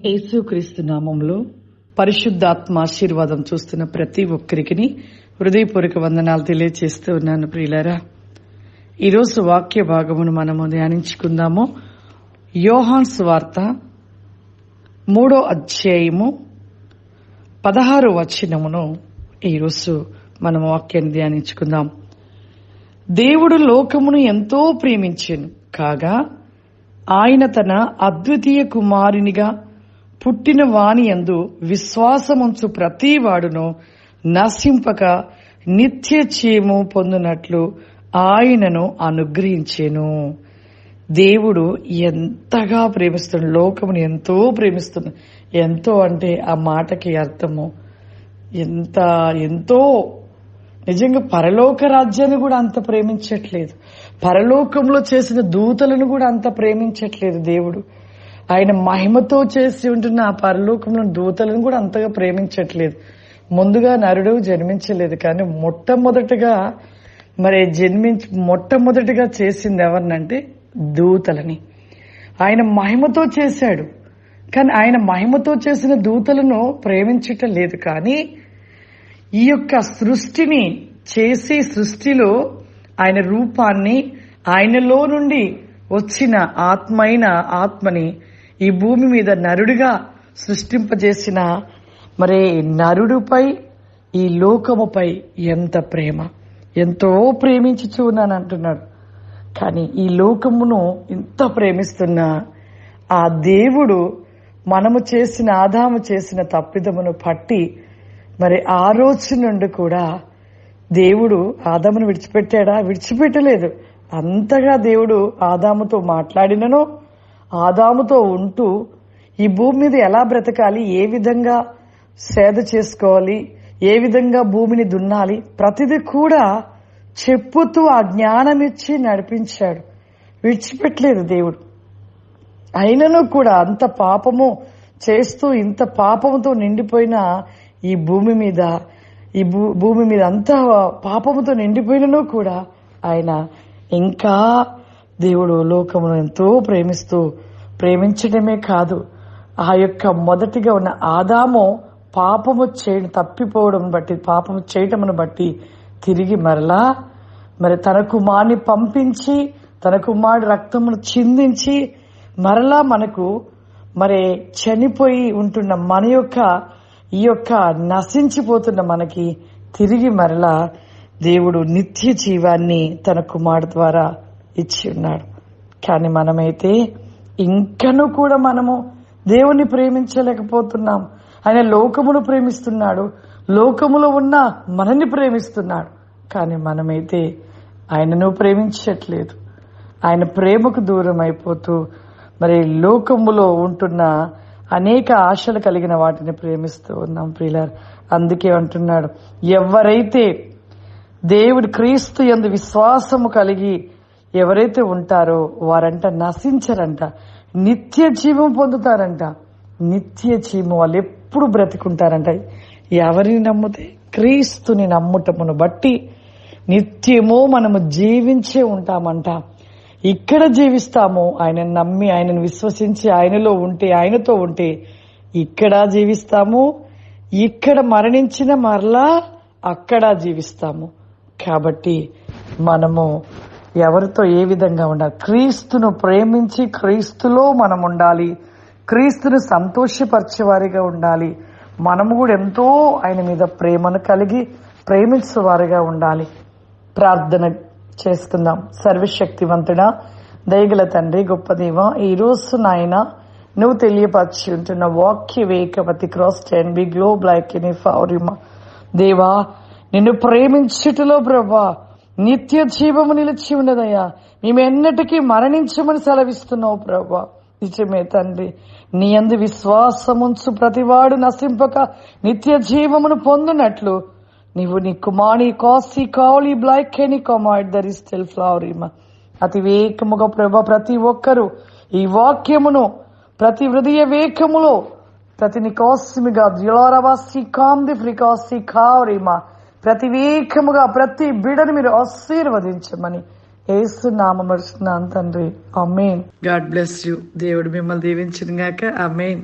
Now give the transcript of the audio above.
యేసుక్రీస్తు నామంలో పరిశుద్ధాత్మ ఆశీర్వాదం చూస్తున్న ప్రతి ఒక్కరికి హృదయపూర్వక వందనాలు తెలియజేస్తూ ఉన్నాను. ప్రియులారా, ఈరోజు వాక్య భాగమును మనము ధ్యానించుకుందాము. యోహాను సువార్త 3వ అధ్యాయము 16వ వచనమును ఈరోజు మనము వాక్యాన్ని ధ్యానించుకుందాం. దేవుడు లోకమును ఎంతో ప్రేమించెను కాగా ఆయన తన అద్వితీయ కుమారునిగా పుట్టిన వాని యందు విశ్వాసముంచు ప్రతి వాడును నశింపక నిత్య జీవము పొందునట్లు ఆయనను అనుగ్రహించెను. దేవుడు ఎంతగా ప్రేమిస్తున్నాడు, లోకమును ఎంతో ప్రేమిస్తున్నాడు. ఎంతో అంటే ఆ మాటకి అర్థము ఎంతో నిజంగా పరలోక రాజ్యాన్ని కూడా అంత ప్రేమించట్లేదు, పరలోకంలో చేసిన దూతలను కూడా అంత ప్రేమించట్లేదు. దేవుడు ఆయన మహిమతో చేసి ఉంటున్న ఆ పరలోకంలో దూతలను కూడా అంతగా ప్రేమించట్లేదు. ముందుగా నరుడు జన్మించలేదు, కానీ మొట్టమొదటిగా చేసింది ఎవరినంటే దూతలని. ఆయన మహిమతో చేశాడు, కానీ ఆయన మహిమతో చేసిన దూతలను ప్రేమించటం లేదు. కానీ ఈ యొక్క సృష్టిని చేసి సృష్టిలో ఆయన రూపాన్ని, ఆయనలో నుండి వచ్చిన ఆత్మని ఈ భూమి మీద నరుడిగా సృష్టింపజేసిన నరుడిపై, ఈ లోకముపై ఎంత ప్రేమ, ఎంతో ప్రేమించుచూ ఉన్నాను అంటున్నాడు. కానీ ఈ లోకమును ఇంత ప్రేమిస్తున్న ఆ దేవుడు ఆదాము చేసిన తప్పిదమును పట్టి ఆ రోజు నుండి కూడా దేవుడు ఆదామును విడిచిపెట్టాడా? విడిచిపెట్టలేదు. అంతగా దేవుడు ఆదాముతో మాట్లాడినను, ఆదాముతో ఉంటూ ఈ భూమి మీద ఎలా బ్రతకాలి, ఏ విధంగా సేద చేసుకోవాలి, ఏ విధంగా భూమిని దున్నాలి, ప్రతిదీ కూడా చెప్పుతూ ఆ జ్ఞానం ఇచ్చి నడిపించాడు. విడిచిపెట్టలేదు దేవుడు. అయినను కూడా అంత పాపము చేస్తూ, ఇంత పాపముతో నిండిపోయిన ఈ భూమి మీద అంత పాపముతో నిండిపోయినను కూడా ఆయన ఇంకా దేవుడు లోకమును ఎంతో ప్రేమించడమే కాదు, ఆ యొక్క మొదటిగా ఉన్న ఆదాము పాపము చేయటమును బట్టి తిరిగి తన కుమారుని పంపించి, తన కుమారుడి రక్తమును చిందించి మరలా మనకు చనిపోయి ఉంటున్న ఈ యొక్క నశించిపోతున్న మనకి తిరిగి దేవుడు నిత్య జీవాన్ని తన కుమారుడు ద్వారా ఇచ్చి ఉన్నాడు. కానీ మనమైతే ఇంకనూ కూడా మనము దేవుణ్ణి ప్రేమించలేకపోతున్నాం. ఆయన లోకమును ప్రేమిస్తున్నాడు, లోకములో ఉన్న మనల్ని ప్రేమిస్తున్నాడు. కానీ మనమైతే ఆయనను ప్రేమించట్లేదు. ఆయన ప్రేమకు దూరం అయిపోతూ లోకములో ఉంటున్న అనేక ఆశలు కలిగిన వాటిని ప్రేమిస్తూ ఉన్నాం. ప్రియులారా, అందుకే అంటున్నాడు, ఎవరైతే దేవుడు క్రీస్తు యందు విశ్వాసము కలిగి ఎవరైతే ఉంటారో వారంట నశించరంట, నిత్య జీవం పొందుతారంట. నిత్య జీవం వాళ్ళు ఎప్పుడు బ్రతికుంటారంట. ఎవరిని నమ్మితే? క్రీస్తుని నమ్ముటమును బట్టి నిత్యము మనము జీవించే ఉంటామంట. ఇక్కడ జీవిస్తాము, ఆయనను నమ్మి, ఆయనను విశ్వసించి, ఆయనలో ఉంటే, ఆయనతో ఉంటే ఇక్కడ జీవిస్తాము. ఇక్కడ మరణించిన మరలా అక్కడ జీవిస్తాము. కాబట్టి మనము ఎవరితో ఏ విధంగా ఉండాలి? క్రీస్తును ప్రేమించి క్రీస్తులో మనం ఉండాలి, క్రీస్తును సంతోషపరిచేవారిగా ఉండాలి. మనము కూడా ఎంతో ఆయన మీద ప్రేమను కలిగి ప్రేమించేవారిగా ఉండాలి. ప్రార్థన చేసుకుందాం. సర్వశక్తివంతుడా, దయగల తండ్రి, గొప్ప దేవ, ఈ రోజు నాయన నువ్వు తెలియపరిచి ఉంటున్న వాక్య వేకవతి క్రాస్ 10 గ్లోబ్ లైక్ ఎనీ ఫౌరిమ దేవా, నిన్ను ప్రేమించుటలో ప్రభా నిత్య జీవము నిలిచి ఉన్నదయ్యా. మేమెన్నటికీ మరణించమని సెలవిస్తున్నావు ప్రభా. నిజమే తండ్రి, నీ యందు విశ్వాసముంచు ప్రతివాడు నశింపక నిత్య జీవమును పొందునట్లు నీవు నీ కుమారి కాసి కావాలి బ్లాక్ ఎనీ కమాడ్ దర్ ఇస్ స్టిల్ ఫ్లవరిమ అతి వేకముగా ప్రభా ప్రతి ఒక్కరూ ఈ వాక్యమును ప్రతి హృదయ వేకములో ప్రతి నికోసిమిగా దిలోరవాసి కాంది ఫ్రికాసి కావరిమ ప్రతి వేకముగా ప్రతి బిడను మీరు ఆశీర్వదించమని యేసు నామమున తండ్రి, ఆమేన్. God bless you. దేవుడు మిమ్మల్ని దీవించును గాక. ఆమేన్.